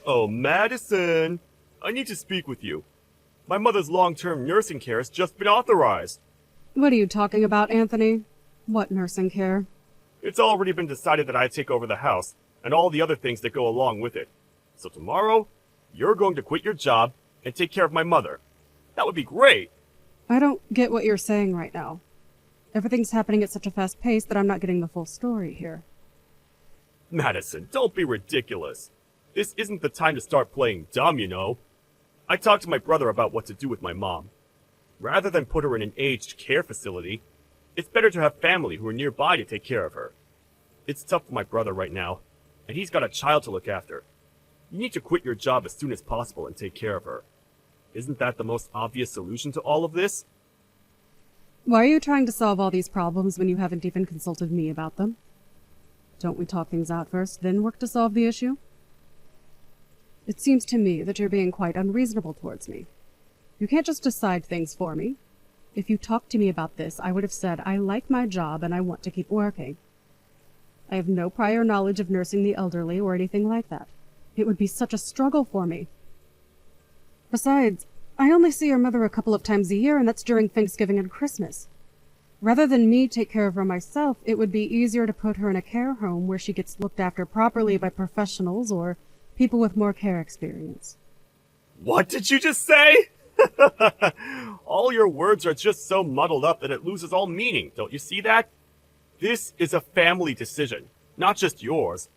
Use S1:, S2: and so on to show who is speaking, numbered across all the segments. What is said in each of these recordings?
S1: Oh, Madison! I need to speak with you. My mother's long-term nursing care has just been authorized.
S2: What are you talking about, Anthony? What nursing care?
S1: It's already been decided that I take over the house, and all the other things that go along with it. So tomorrow, you're going to quit your job and take care of my mother. That would be great!
S2: I don't get what you're saying right now. Everything's happening at such a fast pace that I'm not getting the full story here.
S1: Madison, don't be ridiculous. This isn't the time to start playing dumb, you know. I talked to my brother about what to do with my mom. Rather than put her in an aged care facility, it's better to have family who are nearby to take care of her. It's tough for my brother right now, and he's got a child to look after. You need to quit your job as soon as possible and take care of her. Isn't that the most obvious solution to all of this?
S2: Why are you trying to solve all these problems when you haven't even consulted me about them? Don't we talk things out first, then work to solve the issue? It seems to me that you're being quite unreasonable towards me. You can't just decide things for me. If you talked to me about this, I would have said I like my job and I want to keep working. I have no prior knowledge of nursing the elderly or anything like that. It would be such a struggle for me. Besides, I only see your mother a couple of times a year, and that's during Thanksgiving and Christmas. Rather than me take care of her myself, it would be easier to put her in a care home where she gets looked after properly by professionals or people with more care experience.
S1: What did you just say? All your words are just so muddled up that it loses all meaning, don't you see that? This is a family decision, not just yours.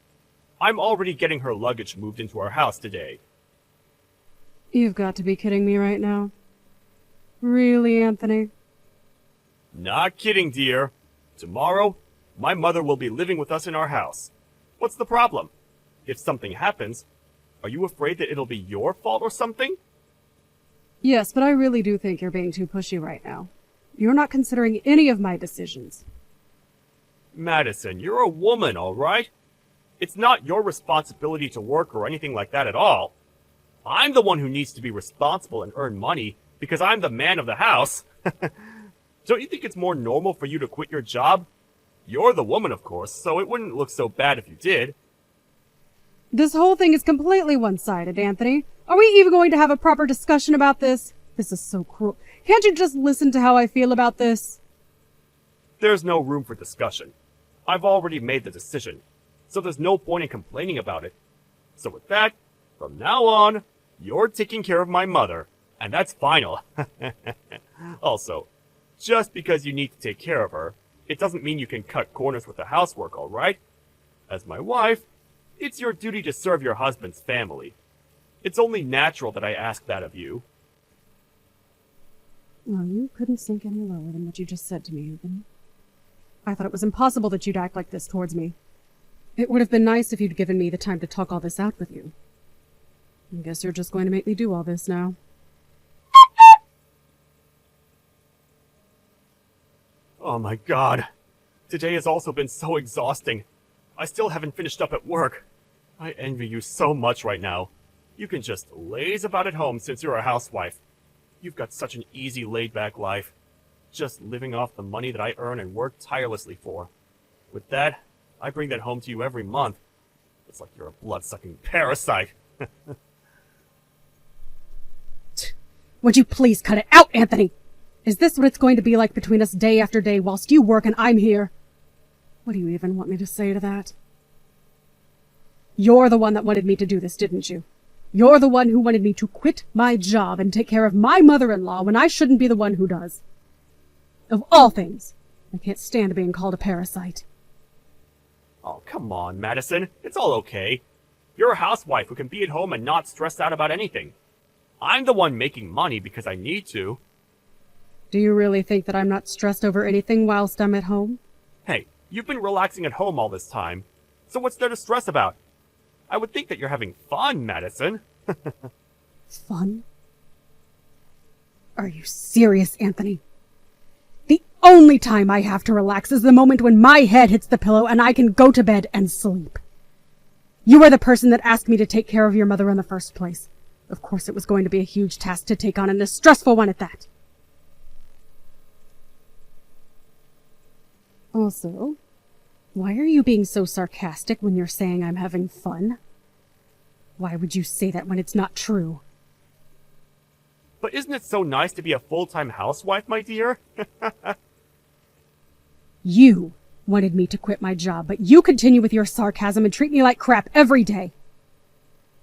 S1: I'm already getting her luggage moved into our house today.
S2: You've got to be kidding me right now. Really, Anthony?
S1: Not kidding, dear. Tomorrow, my mother will be living with us in our house. What's the problem? If something happens, are you afraid that it'll be your fault or something?
S2: Yes, but I really do think you're being too pushy right now. You're not considering any of my decisions.
S1: Madison, you're a woman, all right? It's not your responsibility to work or anything like that at all. I'm the one who needs to be responsible and earn money because I'm the man of the house. Don't you think it's more normal for you to quit your job? You're the woman, of course, so it wouldn't look so bad if you did.
S2: This whole thing is completely one-sided, Anthony. Are we even going to have a proper discussion about this? This is so cruel. Can't you just listen to how I feel about this?
S1: There's no room for discussion. I've already made the decision, so there's no point in complaining about it. So with that, from now on, you're taking care of my mother, and that's final. Also, just because you need to take care of her, it doesn't mean you can cut corners with the housework, all right? As my wife, it's your duty to serve your husband's family. It's only natural that I ask that of you.
S2: Well, you couldn't sink any lower than what you just said to me, Anthony. I thought it was impossible that you'd act like this towards me. It would have been nice if you'd given me the time to talk all this out with you. I guess you're just going to make me do all this now.
S1: Oh my god. Today has also been so exhausting. I still haven't finished up at work. I envy you so much right now. You can just laze about at home since you're a housewife. You've got such an easy, laid-back life. Just living off the money that I earn and work tirelessly for. With that, I bring that home to you every month. It's like you're a blood-sucking parasite.
S2: Would you please cut it out, Anthony? Is this what it's going to be like between us day after day whilst you work and I'm here? What do you even want me to say to that? You're the one that wanted me to do this, didn't you? You're the one who wanted me to quit my job and take care of my mother-in-law when I shouldn't be the one who does. Of all things, I can't stand being called a parasite.
S1: Oh, come on, Madison. It's all okay. You're a housewife who can be at home and not stress out about anything. I'm the one making money because I need to.
S2: Do you really think that I'm not stressed over anything whilst I'm at home?
S1: Hey, you've been relaxing at home all this time. So what's there to stress about? I would think that you're having fun, Madison.
S2: Fun? Are you serious, Anthony? The only time I have to relax is the moment when my head hits the pillow and I can go to bed and sleep. You were the person that asked me to take care of your mother in the first place. Of course it was going to be a huge task to take on, and a stressful one at that. Also, why are you being so sarcastic when you're saying I'm having fun? Why would you say that when it's not true?
S1: But isn't it so nice to be a full-time housewife, my dear?
S2: You wanted me to quit my job, but you continue with your sarcasm and treat me like crap every day.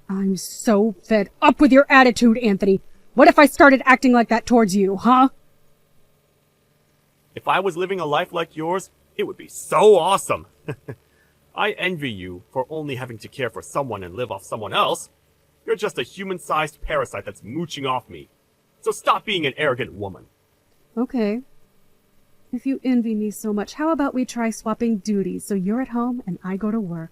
S2: I'm so fed up with your attitude, Anthony. What if I started acting like that towards you, huh?
S1: If I was living a life like yours, it would be so awesome. I envy you for only having to care for someone and live off someone else. You're just a human-sized parasite that's mooching off me. So stop being an arrogant woman.
S2: Okay. If you envy me so much, how about we try swapping duties so you're at home and I go to work?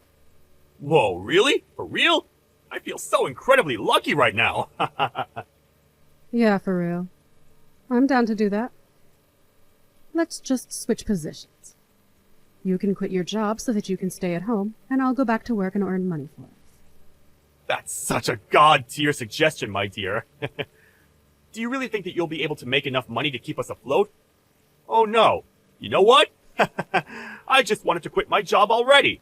S1: Whoa, really? For real? I feel so incredibly lucky right now.
S2: Yeah, for real. I'm down to do that. Let's just switch positions. You can quit your job so that you can stay at home, and I'll go back to work and earn money for it.
S1: That's such a god-tier suggestion, my dear. Do you really think that you'll be able to make enough money to keep us afloat? Oh no. You know what? I just wanted to quit my job already.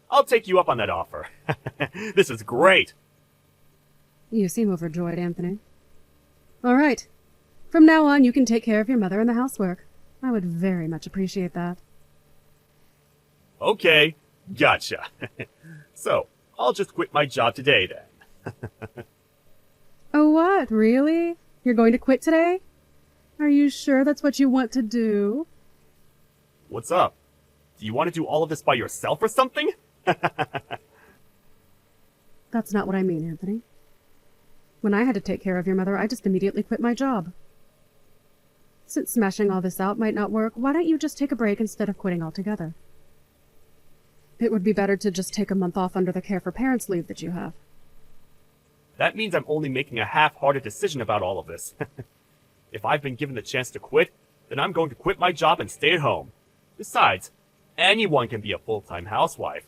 S1: I'll take you up on that offer. This is great.
S2: You seem overjoyed, Anthony. All right. From now on, you can take care of your mother and the housework. I would very much appreciate that.
S1: Okay, gotcha. So, I'll just quit my job today then.
S2: Oh, what? Really? You're going to quit today? Are you sure that's what you want to do?
S1: What's up? Do you want to do all of this by yourself or something?
S2: That's not what I mean, Anthony. When I had to take care of your mother, I just immediately quit my job. Since smashing all this out might not work, why don't you just take a break instead of quitting altogether? It would be better to just take a month off under the care for parents leave that you have.
S1: That means I'm only making a half-hearted decision about all of this. If I've been given the chance to quit, then I'm going to quit my job and stay at home. Besides, anyone can be a full-time housewife.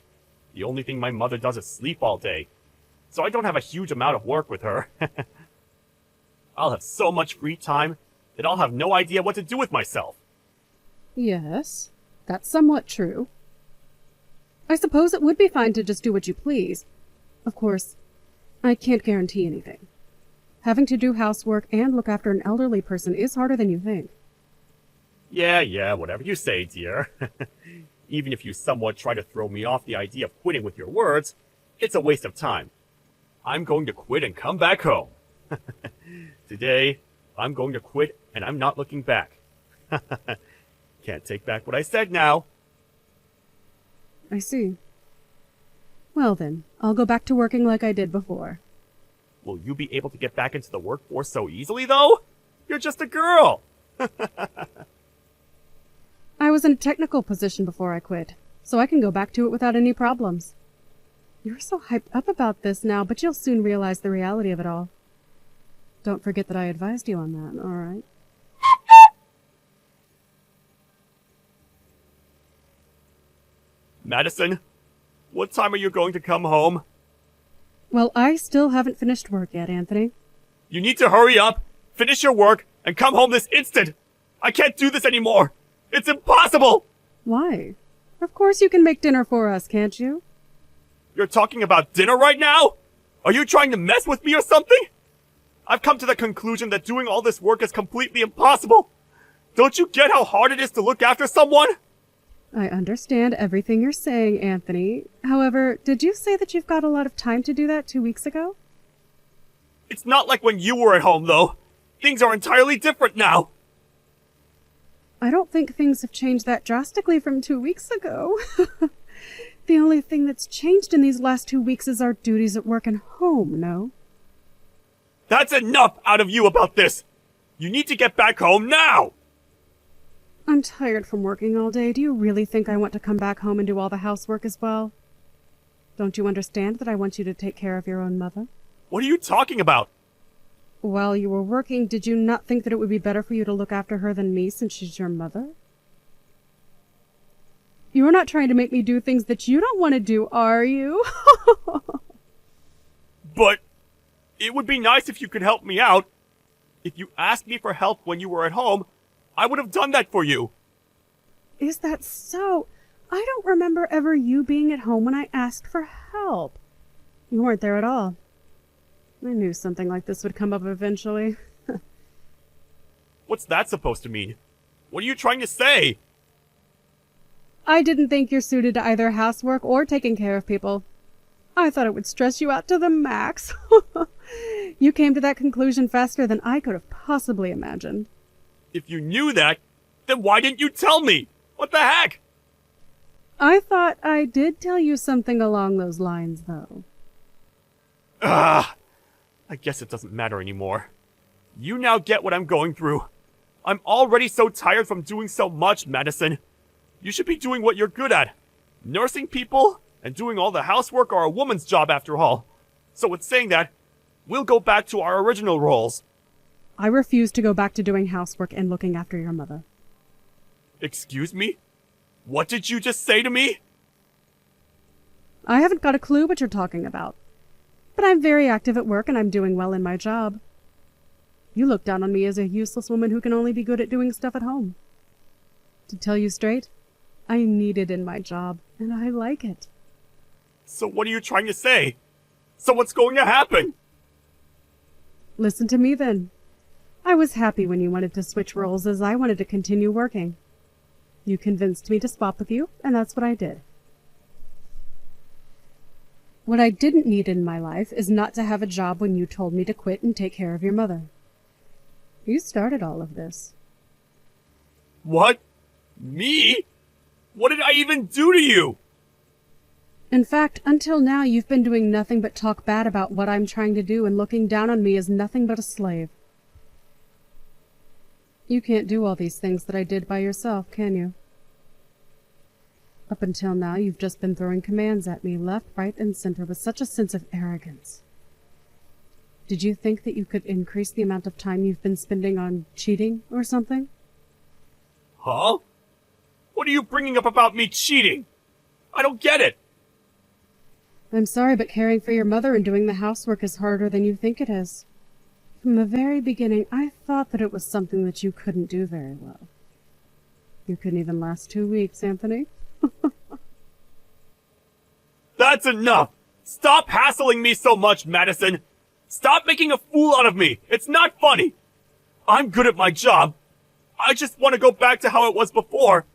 S1: The only thing my mother does is sleep all day, so I don't have a huge amount of work with her. I'll have so much free time that I'll have no idea what to do with myself.
S2: Yes, that's somewhat true. I suppose it would be fine to just do what you please. Of course, I can't guarantee anything. Having to do housework and look after an elderly person is harder than you think.
S1: Yeah, whatever you say, dear. Even if you somewhat try to throw me off the idea of quitting with your words, it's a waste of time. I'm going to quit and come back home. Today, I'm going to quit and I'm not looking back. Can't take back what I said now.
S2: I see. Well then, I'll go back to working like I did before.
S1: Will you be able to get back into the workforce so easily, though? You're just a girl.
S2: I was in a technical position before I quit, so I can go back to it without any problems. You're so hyped up about this now, but you'll soon realize the reality of it all. Don't forget that I advised you on that, all right?
S1: Madison, what time are you going to come home?
S2: Well, I still haven't finished work yet, Anthony.
S1: You need to hurry up, finish your work, and come home this instant. I can't do this anymore. It's impossible.
S2: Why? Of course you can make dinner for us, can't you?
S1: You're talking about dinner right now? Are you trying to mess with me or something? I've come to the conclusion that doing all this work is completely impossible. Don't you get how hard it is to look after someone?
S2: I understand everything you're saying, Anthony. However, did you say that you've got a lot of time to do that 2 weeks ago?
S1: It's not like when you were at home, though. Things are entirely different now.
S2: I don't think things have changed that drastically from 2 weeks ago. The only thing that's changed in these last 2 weeks is our duties at work and home, no?
S1: That's enough out of you about this. You need to get back home now.
S2: I'm tired from working all day. Do you really think I want to come back home and do all the housework as well? Don't you understand that I want you to take care of your own mother?
S1: What are you talking about?
S2: While you were working, did you not think that it would be better for you to look after her than me since she's your mother? You're not trying to make me do things that you don't want to do, are you?
S1: But it would be nice if you could help me out. If you asked me for help when you were at home, I would have done that for you.
S2: Is that so? I don't remember ever you being at home when I asked for help. You weren't there at all. I knew something like this would come up eventually.
S1: What's that supposed to mean? What are you trying to say?
S2: I didn't think you're suited to either housework or taking care of people. I thought it would stress you out to the max. You came to that conclusion faster than I could have possibly imagined.
S1: If you knew that, then why didn't you tell me? What the heck?
S2: I thought I did tell you something along those lines, though.
S1: Ah, I guess it doesn't matter anymore. You now get what I'm going through. I'm already so tired from doing so much, Madison. You should be doing what you're good at. Nursing people and doing all the housework are a woman's job after all. So with saying that, we'll go back to our original roles.
S2: I refuse to go back to doing housework and looking after your mother.
S1: Excuse me? What did you just say to me?
S2: I haven't got a clue what you're talking about. But I'm very active at work and I'm doing well in my job. You look down on me as a useless woman who can only be good at doing stuff at home. To tell you straight, I need it in my job, and I like it.
S1: So what are you trying to say? So what's going to happen?
S2: Listen to me then. I was happy when you wanted to switch roles as I wanted to continue working. You convinced me to swap with you, and that's what I did. What I didn't need in my life is not to have a job when you told me to quit and take care of your mother. You started all of this.
S1: What? Me? What did I even do to you?
S2: In fact, until now you've been doing nothing but talk bad about what I'm trying to do and looking down on me as nothing but a slave. You can't do all these things that I did by yourself, can you? Up until now, you've just been throwing commands at me left, right, and center with such a sense of arrogance. Did you think that you could increase the amount of time you've been spending on cheating or something?
S1: Huh? What are you bringing up about me cheating? I don't get it.
S2: I'm sorry, but caring for your mother and doing the housework is harder than you think it is. From the very beginning, I thought that it was something that you couldn't do very well. You couldn't even last 2 weeks, Anthony.
S1: That's enough! Stop hassling me so much, Madison! Stop making a fool out of me! It's not funny! I'm good at my job. I just want to go back to how it was before.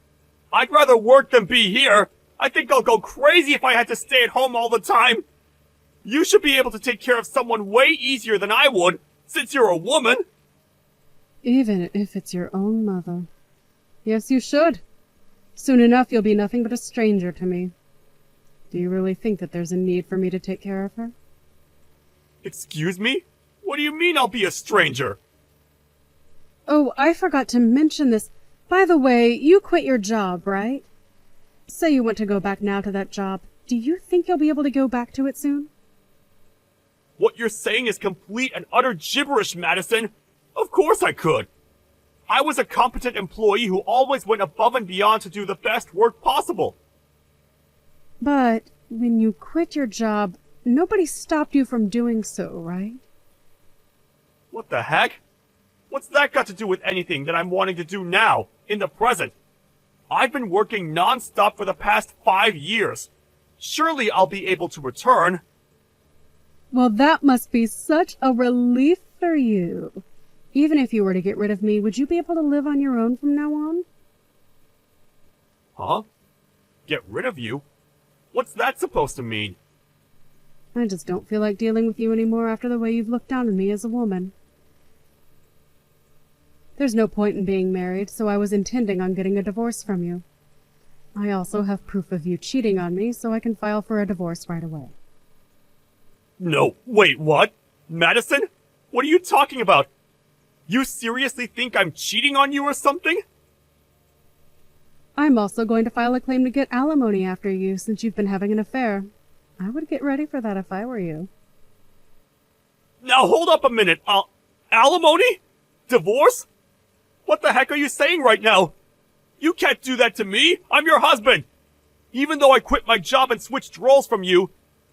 S1: I'd rather work than be here. I think I'll go crazy if I had to stay at home all the time. You should be able to take care of someone way easier than I would, since you're a woman.
S2: Even if it's your own mother. Yes, you should. Soon enough, you'll be nothing but a stranger to me. Do you really think that there's a need for me to take care of her?
S1: Excuse me? What do you mean I'll be a stranger?
S2: Oh, I forgot to mention this. By the way, you quit your job, right? Say you want to go back now to that job. Do you think you'll be able to go back to it soon?
S1: What you're saying is complete and utter gibberish, Madison. Of course I could. I was a competent employee who always went above and beyond to do the best work possible.
S2: But when you quit your job, nobody stopped you from doing so, right?
S1: What the heck? What's that got to do with anything that I'm wanting to do now, in the present? I've been working non-stop for the past 5 years. Surely I'll be able to return.
S2: Well, that must be such a relief for you. Even if you were to get rid of me, would you be able to live on your own from now on?
S1: Huh? Get rid of you? What's that supposed to mean?
S2: I just don't feel like dealing with you anymore after the way you've looked down on me as a woman. There's no point in being married, so I was intending on getting a divorce from you. I also have proof of you cheating on me, so I can file for a divorce right away.
S1: No, wait, what? Madison? What are you talking about? You seriously think I'm cheating on you or something?
S2: I'm also going to file a claim to get alimony after you, since you've been having an affair. I would get ready for that if I were you.
S1: Now hold up a minute. Alimony? Divorce? What the heck are you saying right now? You can't do that to me. I'm your husband. Even though I quit my job and switched roles from you,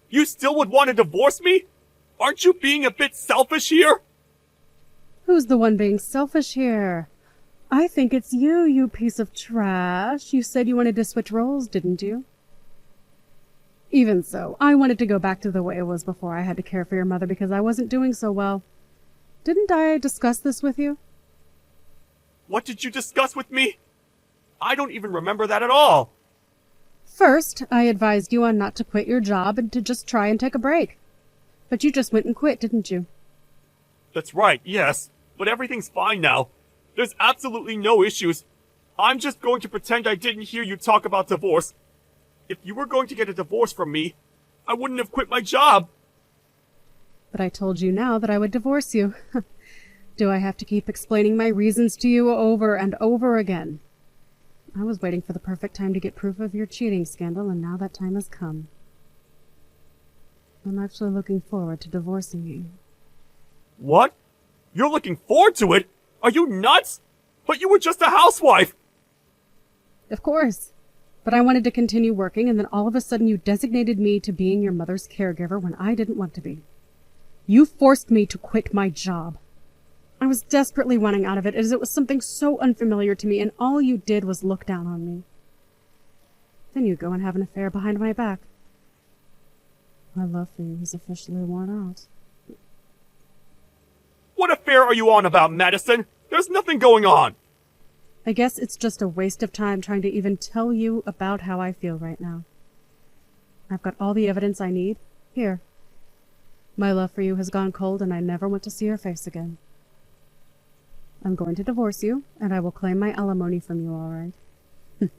S1: you still would want to divorce me? Aren't you being a bit selfish here?
S2: Who's the one being selfish here? I think it's you, you piece of trash. You said you wanted to switch roles, didn't you? Even so, I wanted to go back to the way it was before I had to care for your mother because I wasn't doing so well. Didn't I discuss this with you?
S1: What did you discuss with me? I don't even remember that at all.
S2: First, I advised you on not to quit your job and to just try and take a break. But you just went and quit, didn't you?
S1: That's right, yes. But everything's fine now. There's absolutely no issues. I'm just going to pretend I didn't hear you talk about divorce. If you were going to get a divorce from me, I wouldn't have quit my job.
S2: But I told you now that I would divorce you. Do I have to keep explaining my reasons to you over and over again? I was waiting for the perfect time to get proof of your cheating scandal, and now that time has come. I'm actually looking forward to divorcing you.
S1: What? You're looking forward to it? Are you nuts? But you were just a housewife!
S2: Of course. But I wanted to continue working, and then all of a sudden you designated me to being your mother's caregiver when I didn't want to be. You forced me to quit my job. I was desperately running out of it, as it was something so unfamiliar to me, and all you did was look down on me. Then you go and have an affair behind my back. My love for you is officially worn out.
S1: What affair are you on about, Madison? There's nothing going on!
S2: I guess it's just a waste of time trying to even tell you about how I feel right now. I've got all the evidence I need. Here. My love for you has gone cold, and I never want to see your face again. I'm going to divorce you, and I will claim my alimony from you, all right?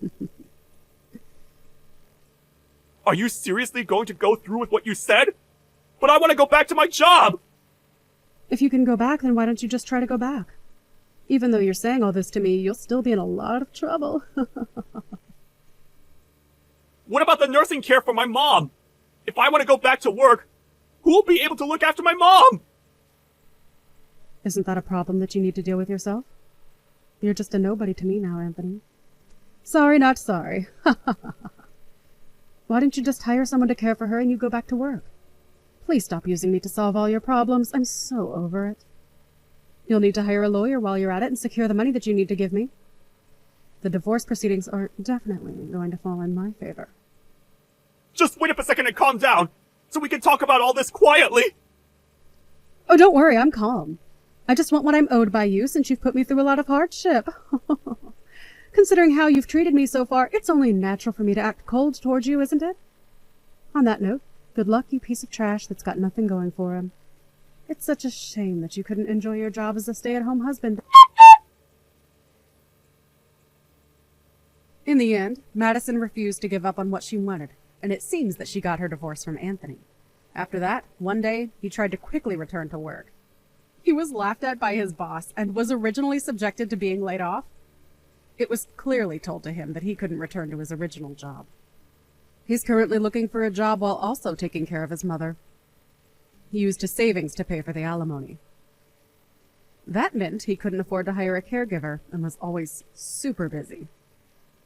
S1: Are you seriously going to go through with what you said? But I want to go back to my job!
S2: If you can go back, then why don't you just try to go back? Even though you're saying all this to me, you'll still be in a lot of trouble.
S1: What about the nursing care for my mom? If I want to go back to work, who will be able to look after my mom?
S2: Isn't that a problem that you need to deal with yourself? You're just a nobody to me now, Anthony. Sorry, not sorry. Why don't you just hire someone to care for her and you go back to work? Please stop using me to solve all your problems. I'm so over it. You'll need to hire a lawyer while you're at it and secure the money that you need to give me. The divorce proceedings are definitely going to fall in my favor.
S1: Just wait up a second and calm down, so we can talk about all this quietly!
S2: Oh, don't worry, I'm calm. I just want what I'm owed by you since you've put me through a lot of hardship. Considering how you've treated me so far, it's only natural for me to act cold towards you, isn't it? On that note, good luck, you piece of trash that's got nothing going for him. It's such a shame that you couldn't enjoy your job as a stay-at-home husband. In the end, Madison refused to give up on what she wanted, and it seems that she got her divorce from Anthony. After that, one day, he tried to quickly return to work. He was laughed at by his boss and was originally subjected to being laid off. It was clearly told to him that he couldn't return to his original job. He's currently looking for a job while also taking care of his mother. He used his savings to pay for the alimony. That meant he couldn't afford to hire a caregiver and was always super busy.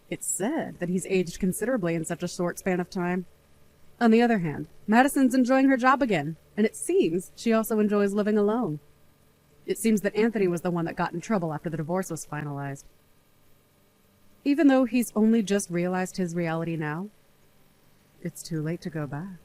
S2: It's said that he's aged considerably in such a short span of time. On the other hand, Madison's enjoying her job again, and it seems she also enjoys living alone. It seems that Anthony was the one that got in trouble after the divorce was finalized. Even though he's only just realized his reality now, it's too late to go back.